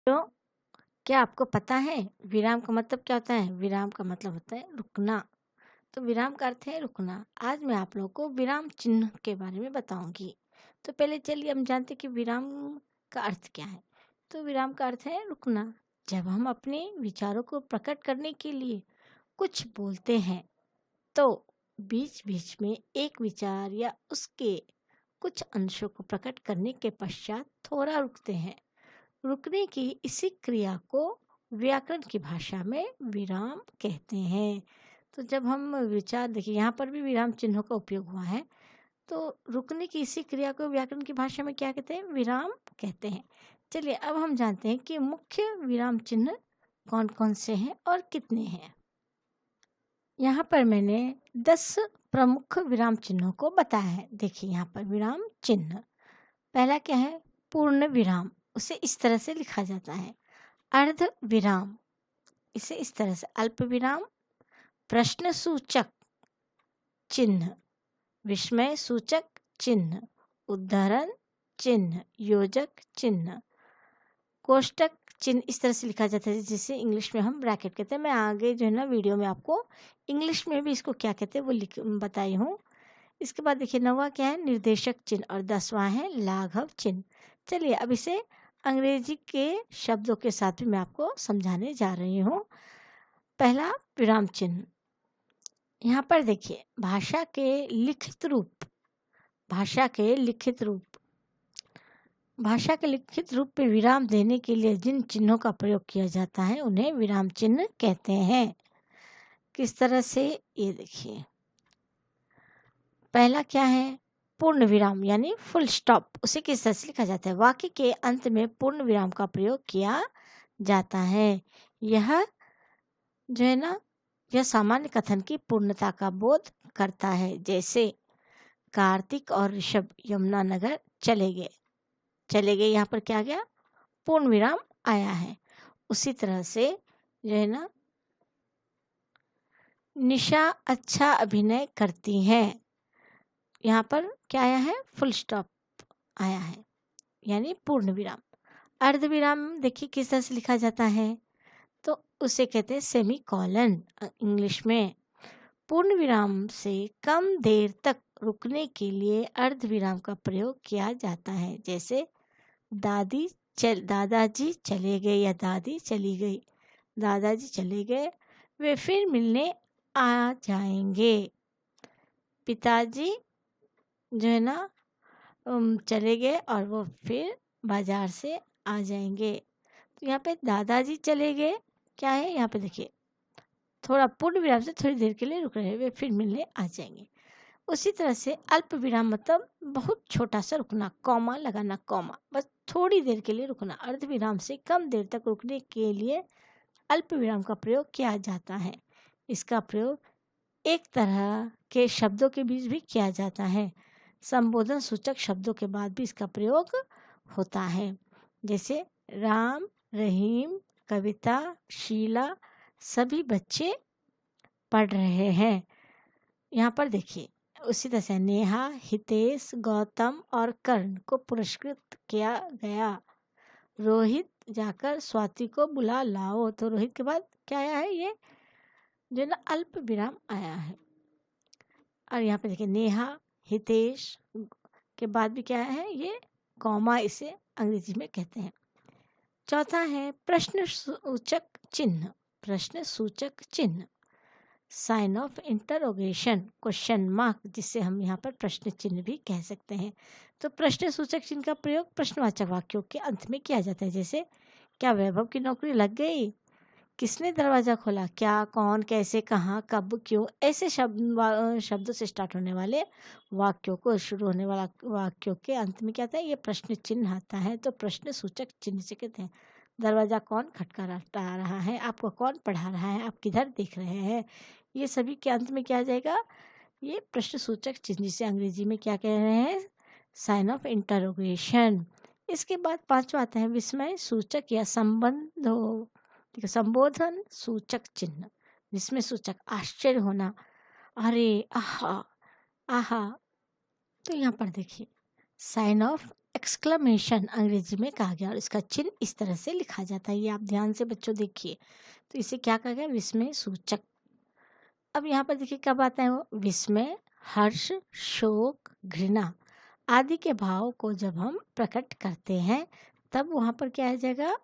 तो क्या आपको पता है विराम का मतलब क्या होता है? विराम का मतलब होता है रुकना। तो विराम का अर्थ है रुकना। आज मैं आप लोगों को विराम चिन्ह के बारे में बताऊंगी। तो पहले चलिए हम जानते हैं कि विराम का अर्थ क्या है। तो विराम का अर्थ है रुकना। जब हम अपने विचारों को प्रकट करने के लिए कुछ बोलते हैं तो बीच बीच में एक विचार या उसके कुछ अंशों को प्रकट करने के पश्चात थोड़ा रुकते हैं। रुकने की इसी क्रिया को व्याकरण की भाषा में विराम कहते हैं। तो जब हम विचार देखिए यहाँ पर भी विराम चिन्हों का उपयोग हुआ है। तो रुकने की इसी क्रिया को व्याकरण की भाषा में क्या कहते हैं? विराम कहते हैं। चलिए अब हम जानते हैं कि मुख्य विराम चिन्ह कौन कौन से हैं और कितने हैं। यहाँ पर मैंने 10 प्रमुख विराम चिन्हों को बताया है। देखिए यहाँ पर विराम चिन्ह पहला क्या है? पूर्ण विराम। उसे इस तरह से लिखा जाता है। अर्ध विराम, इसे इस तरह से अल्प विराम। प्रश्न सूचक चिन्ह, विस्मय सूचक चिन्ह, उद्धरण चिन्ह, योजक चिन्ह, कोष्टक चिन्ह इस तरह से लिखा जाता है जिसे इंग्लिश में हम ब्रैकेट कहते हैं। मैं आगे जो है ना वीडियो में आपको इंग्लिश में भी इसको क्या कहते हैं वो बताई हूँ। इसके बाद देखिए 9वां क्या है? निर्देशक चिन्ह और 10वां है लाघव चिन्ह। चलिए अब इसे अंग्रेजी के शब्दों के साथ भी मैं आपको समझाने जा रही हूँ। पहला विराम चिन्ह, यहाँ पर देखिए भाषा के लिखित रूप, भाषा के लिखित रूप, भाषा के लिखित रूप में विराम देने के लिए जिन चिन्हों का प्रयोग किया जाता है उन्हें विराम चिन्ह कहते हैं। किस तरह से? ये देखिए पहला क्या है? पूर्ण विराम यानी फुल स्टॉप। उसे किस तरह से लिखा जाता है? वाक्य के अंत में पूर्ण विराम का प्रयोग किया जाता है। यह जो है ना यह सामान्य कथन की पूर्णता का बोध करता है। जैसे कार्तिक और ऋषभ यमुनानगर चले गए। चले गए यहाँ पर क्या गया? पूर्ण विराम आया है। उसी तरह से जो है ना निशा अच्छा अभिनय करती है, यहाँ पर क्या आया है? फुल स्टॉप आया है यानी पूर्ण विराम। अर्ध विराम देखिए किस तरह से लिखा जाता है? तो उसे कहते हैं सेमी कॉलन इंग्लिश में। पूर्ण विराम से कम देर तक रुकने के लिए अर्ध विराम का प्रयोग किया जाता है। जैसे दादाजी चले गए या दादी चली गई। दादाजी चले गए, वे फिर मिलने आ जाएंगे। पिताजी जो है ना चले गए और वो फिर बाजार से आ जाएंगे। तो यहाँ पे दादाजी चले गए क्या है? यहाँ पे देखिए थोड़ा पूर्ण विराम से थोड़ी देर के लिए रुक रहे हैं, वे फिर मिलने आ जाएंगे। उसी तरह से अल्प विराम मतलब बहुत छोटा सा रुकना, कॉमा लगाना, कॉमा बस थोड़ी देर के लिए रुकना। अर्ध विराम से कम देर तक रुकने के लिए अल्प विराम का प्रयोग किया जाता है। इसका प्रयोग एक तरह के शब्दों के बीच भी किया जाता है। संबोधन सूचक शब्दों के बाद भी इसका प्रयोग होता है। जैसे राम, रहीम, कविता, शीला सभी बच्चे पढ़ रहे हैं। यहाँ पर देखिए उसी तरह से नेहा, हितेश, गौतम और कर्ण को पुरस्कृत किया गया। रोहित जाकर स्वाति को बुला लाओ। तो रोहित के बाद क्या आया है? ये जो ना अल्प विराम आया है। और यहाँ पे देखिए नेहा, हितेश के बाद भी क्या है? ये कॉमा इसे अंग्रेजी में कहते हैं। चौथा है प्रश्न सूचक चिन्ह। प्रश्न सूचक चिन्ह sign of interrogation, question mark, जिसे हम यहाँ पर प्रश्न चिन्ह भी कह सकते हैं। तो प्रश्न सूचक चिन्ह का प्रयोग प्रश्नवाचक वाक्यों के अंत में किया जाता है। जैसे क्या वैभव की नौकरी लग गई? किसने दरवाज़ा खोला? क्या, कौन, कैसे, कहाँ, कब, क्यों ऐसे शब्दों से स्टार्ट होने वाले वाक्यों को, शुरू होने वाला वाक्यों के अंत में क्या आता है? ये प्रश्न चिन्ह आता है। तो प्रश्न सूचक चिन्ह से कहते हैं दरवाज़ा कौन खटखटा रहा है? आपको कौन पढ़ा रहा है? आप किधर देख रहे हैं? ये सभी के अंत में क्या आ जाएगा? ये प्रश्न सूचक चिन्ह, जिसे अंग्रेजी में क्या कह रहे हैं? Sign of interrogation. इसके बाद पांचवा आता है विस्मय सूचक या संबंध हो, ठीक है, संबोधन सूचक चिन्ह। विस्मय सूचक आश्चर्य होना, अरे, आहा, आहा। तो यहाँ पर देखिए साइन ऑफ एक्सक्लेमेशन अंग्रेजी में कहा गया और इसका चिन्ह इस तरह से लिखा जाता है। ये आप ध्यान से बच्चों देखिए। तो इसे क्या कहा गया? विस्मय सूचक। अब यहाँ पर देखिए कब आता है वो? विस्मय, हर्ष, शोक, घृणा आदि के भाव को जब हम प्रकट करते हैं तब वहाँ पर क्या आ जाएगा?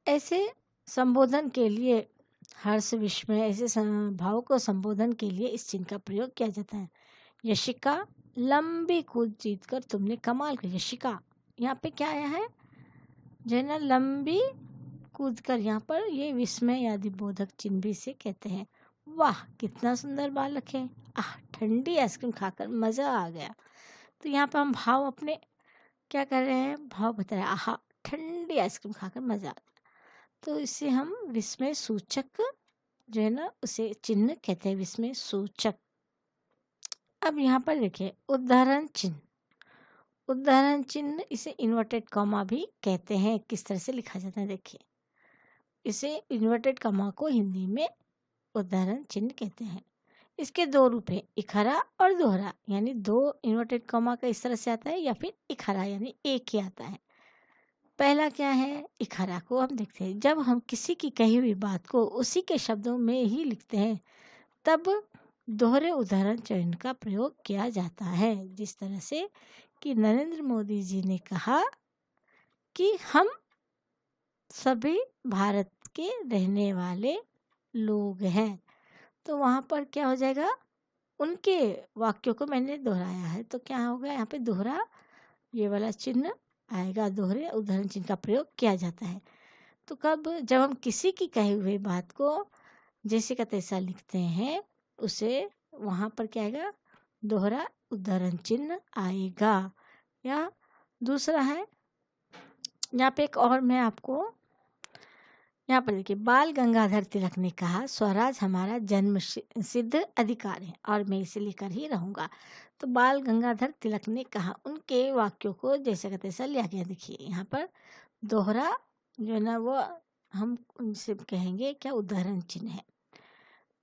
ऐसे संबोधन के लिए हर्ष, विस्मय ऐसे भाव को संबोधन के लिए इस चिन्ह का प्रयोग किया जाता है। यशिका, लंबी कूद जीत कर तुमने कमाल कर। यशिका यहाँ पे क्या आया है? जो है ना, लंबी कूद कर, यहाँ पर ये विस्मय आदि बोधक चिन्ह भी से कहते हैं। वाह कितना सुंदर बालक है, आह ठंडी आइसक्रीम खाकर मजा आ गया। तो यहाँ पर हम भाव अपने क्या कर रहे हैं? भाव बता रहे हैं, आहा ठंडी आइसक्रीम खाकर मजा आ गया। तो इससे हम विस्मय सूचक जो है ना उसे चिन्ह कहते हैं, विस्मय सूचक। अब यहाँ पर देखिए उदाहरण चिन्ह। उदाहरण चिन्ह इसे इन्वर्टेड कॉमा भी कहते हैं। किस तरह से लिखा जाता है देखिए, इसे इन्वर्टेड कॉमा को हिंदी में उदाहरण चिन्ह कहते हैं। इसके दो रूप हैं, इखरा और दोहरा, यानी दो इन्वर्टेड कॉमा का इस तरह से आता है या फिर इखरा यानी एक ही आता है। पहला क्या है? इखरा को हम देखते हैं, जब हम किसी की कही हुई बात को उसी के शब्दों में ही लिखते हैं तब दोहरे उदाहरण चिन्ह का प्रयोग किया जाता है। जिस तरह से कि नरेंद्र मोदी जी ने कहा कि हम सभी भारत के रहने वाले लोग हैं, तो वहाँ पर क्या हो जाएगा? उनके वाक्यों को मैंने दोहराया है, तो क्या होगा? यहाँ पे दोहरा ये वाला चिन्ह आएगा, दोहरे उदाहरण चिन्ह का प्रयोग किया जाता है। तो कब? जब हम किसी की कही हुई बात को जैसे का तैसा लिखते हैं उसे वहाँ पर क्या आएगा? दोहरा उदाहरण चिन्ह आएगा। या दूसरा है, यहाँ पे एक और मैं आपको यहाँ पर देखिए, बाल गंगाधर तिलक ने कहा स्वराज हमारा जन्म सिद्ध अधिकार है और मैं इसे लेकर ही रहूंगा। तो बाल गंगाधर तिलक ने कहा, उनके वाक्यों को जैसे का तैसा लिया गया। देखिए यहाँ पर दोहरा जो है ना वो हम उनसे कहेंगे क्या? उदाहरण चिन्ह है।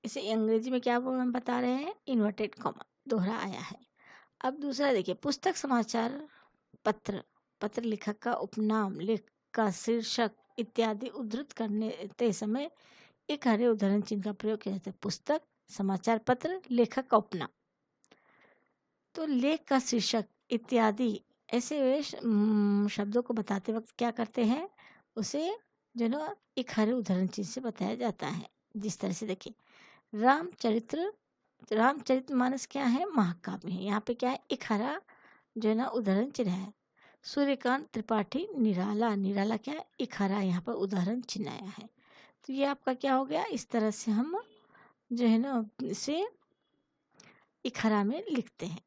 इसे अंग्रेजी में क्या हम बता रहे हैं? इन्वर्टेड कॉमा, दोहरा आया है। अब दूसरा देखिए, पुस्तक, समाचार पत्र, पत्र लेखक का उपनाम, लेख का शीर्षक इत्यादि उद्धृत करने समय एक हरे उदाहरण चिन्ह का प्रयोग किया जाता है। पुस्तक, समाचार पत्र, लेखक का उपनाम। तो लेख का शीर्षक इत्यादि ऐसे शब्दों को बताते वक्त क्या करते हैं? उसे जो ना एक हरे उदाहरण चिन्ह से बताया जाता है। जिस तरह से देखिए, रामचरितमानस क्या है? महाकाव्य है। यहाँ पे क्या है? एक हरा जो है ना उदाहरण चिन्ह है। सूर्यकांत त्रिपाठी निराला, निराला क्या है? एक हरा यहाँ पर उदाहरण चिन्ह आया है। तो ये आपका क्या हो गया? इस तरह से हम जो है ना इसे एक हरा में लिखते हैं।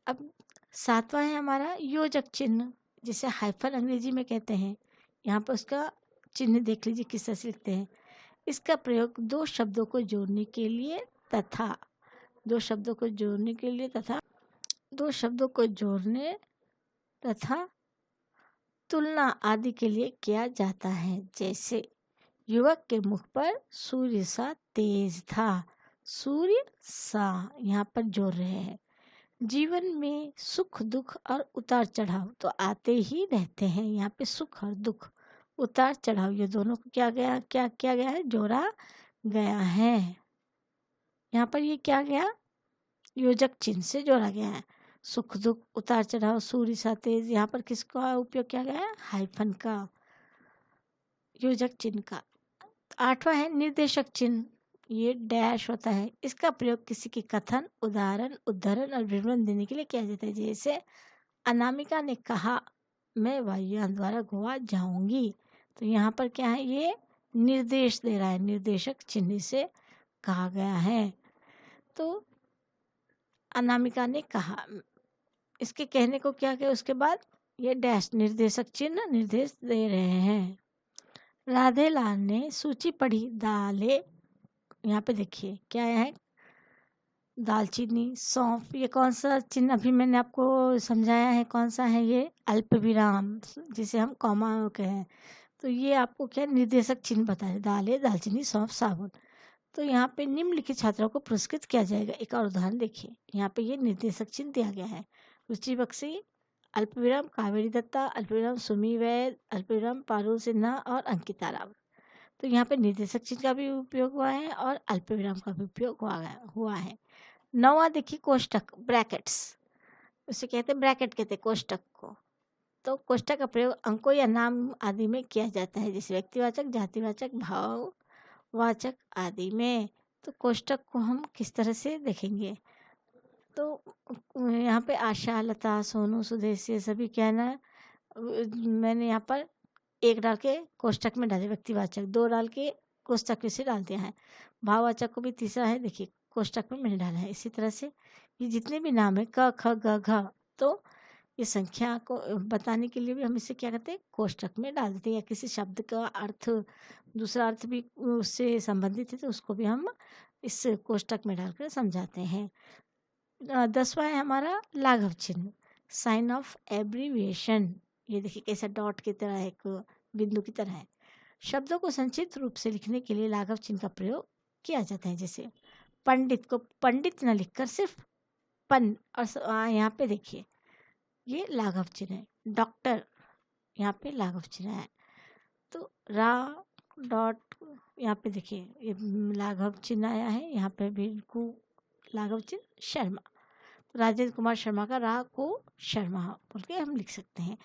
अब सातवां है हमारा योजक चिन्ह, जिसे हाइफन अंग्रेजी में कहते हैं। यहाँ पर उसका चिन्ह देख लीजिए किस तरह से लिखते हैं। इसका प्रयोग दो शब्दों को जोड़ने के लिए तथा दो शब्दों को जोड़ने तथा तुलना आदि के लिए किया जाता है। जैसे युवक के मुख पर सूर्य सा तेज था, सूर्य सा यहाँ पर जोड़ रहे हैं। जीवन में सुख दुख और उतार चढ़ाव तो आते ही रहते हैं। यहाँ पे सुख और दुख, उतार चढ़ाव, ये दोनों को क्या किया गया है? जोड़ा गया है। यहाँ पर ये क्या गया? योजक चिन्ह से जोड़ा गया है। सुख दुख, उतार चढ़ाव, सूर्य सा तेज, यहाँ पर किसका उपयोग किया गया है? हाइफन का, योजक चिन्ह का। आठवां है निर्देशक चिन्ह, ये डैश होता है। इसका प्रयोग किसी की कथन, उदाहरण, उद्धरण और विवरण देने के लिए किया जाता है। जैसे अनामिका ने कहा मैं वायुयान द्वारा गोवा जाऊंगी, तो यहाँ पर क्या है? ये निर्देश दे रहा है, निर्देशक चिन्ह से कहा गया है। तो अनामिका ने कहा, इसके कहने को क्या कहे उसके बाद ये डैश निर्देशक चिन्ह निर्देश दे रहे हैं। राधे लाल ने सूची पढ़ी, दालें, यहाँ पे देखिए क्या है? दालचीनी, सौंफ। ये कौन सा चिन्ह अभी मैंने आपको समझाया है? कौन सा है? ये अल्प विराम, जिसे हम कॉमा कहें। तो ये आपको क्या निर्देशक चिन्ह बताए? दालें, दालचीनी, सौंफ, साबुन। तो यहाँ पे निम्नलिखित छात्रों को पुरस्कृत किया जाएगा। एक और उदाहरण देखिए, यहाँ पे ये निर्देशक चिन्ह दिया गया है। रुचि बख्शी, अल्पविराम कावेरी दत्ता, अल्पविराम सुमी वैद, अल्पविराम पारुल सिन्हा और अंकिता रावत। तो यहाँ पे निर्देशक चिन्ह का भी उपयोग हुआ है और अल्पविराम का भी उपयोग हुआ है। 9वां देखिए कोष्टक, ब्रैकेट्स, उसे कहते हैं ब्रैकेट, कहते हैं कोष्टक को। तो कोष्टक का प्रयोग अंकों या नाम आदि में किया जाता है, जैसे व्यक्तिवाचक, जातिवाचक, भाववाचक आदि में। तो कोष्टक को हम किस तरह से देखेंगे, तो यहाँ पे आशा, लता, सोनू, सुदेश, ये सभी क्या है ना, मैंने यहाँ पर 1 डाल के कोष्टक में डाले व्यक्तिवाचक, 2 डाल के कोष्टक में से डाल दिया है। भाववाचक को भी तीसरा है, देखिए कोष्टक में मैंने डाला है। इसी तरह से ये जितने भी नाम है क ख ग घ, तो ये संख्या को बताने के लिए भी हम इसे क्या करते हैं, कोष्टक में डाल देते हैं। या किसी शब्द का अर्थ, दूसरा अर्थ भी उससे संबंधित है तो उसको भी हम इस कोष्टक में डालकर समझाते हैं। 10वां है हमारा लाघव चिन्ह, साइन ऑफ एब्रीविएशन। ये देखिए कैसा डॉट की तरह, एक बिंदु की तरह है। शब्दों को संक्षिप्त रूप से लिखने के लिए लाघव चिन्ह का प्रयोग किया जाता है। जैसे पंडित को पंडित न लिखकर सिर्फ पन, और यहाँ पे देखिए ये लाघव चिन्ह है। डॉक्टर, यहाँ पे लाघव चिन्ह है। तो रा डॉट, यहाँ पे देखिए ये लाघव चिन्ह आया है। यहाँ पे भी लाघव चिन्ह शर्मा, राजेंद्र कुमार शर्मा का रा को शर्मा बोल के हम लिख सकते हैं।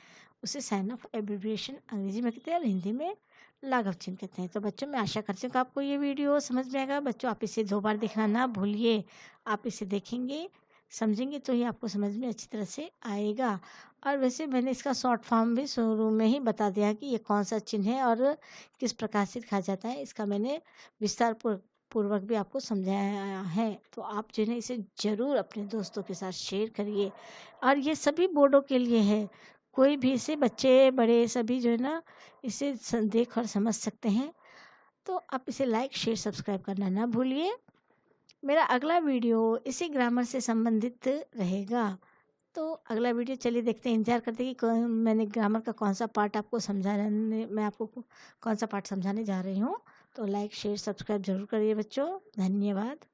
उसे साइन ऑफ एब्रिविएशन अंग्रेजी में कहते हैं और हिंदी में लाघव चिन्ह कहते हैं। तो बच्चों, मैं आशा करती हूँ कि आपको ये वीडियो समझ में आएगा। बच्चों, आप इसे 2 बार देखना ना भूलिए। आप इसे देखेंगे, समझेंगे तो ही आपको समझ में अच्छी तरह से आएगा। और वैसे मैंने इसका शॉर्ट फॉर्म भी शुरू में ही बता दिया कि ये कौन सा चिन्ह है और किस प्रकार से लिखा जाता है। इसका मैंने विस्तार पूर्वक भी आपको समझाया है। तो आप जो है इसे ज़रूर अपने दोस्तों के साथ शेयर करिए। और ये सभी बोर्डों के लिए है, कोई भी इसे, बच्चे बड़े सभी जो है ना इसे देख और समझ सकते हैं। तो आप इसे लाइक, शेयर, सब्सक्राइब करना ना भूलिए। मेरा अगला वीडियो इसी ग्रामर से संबंधित रहेगा। तो अगला वीडियो चलिए देखते हैं, इंतजार करते हैं कि मैंने ग्रामर का कौन सा पार्ट आपको समझाने, मैं आपको कौन सा पार्ट समझाने जा रही हूँ। तो लाइक, शेयर, सब्सक्राइब जरूर करिए बच्चों। धन्यवाद।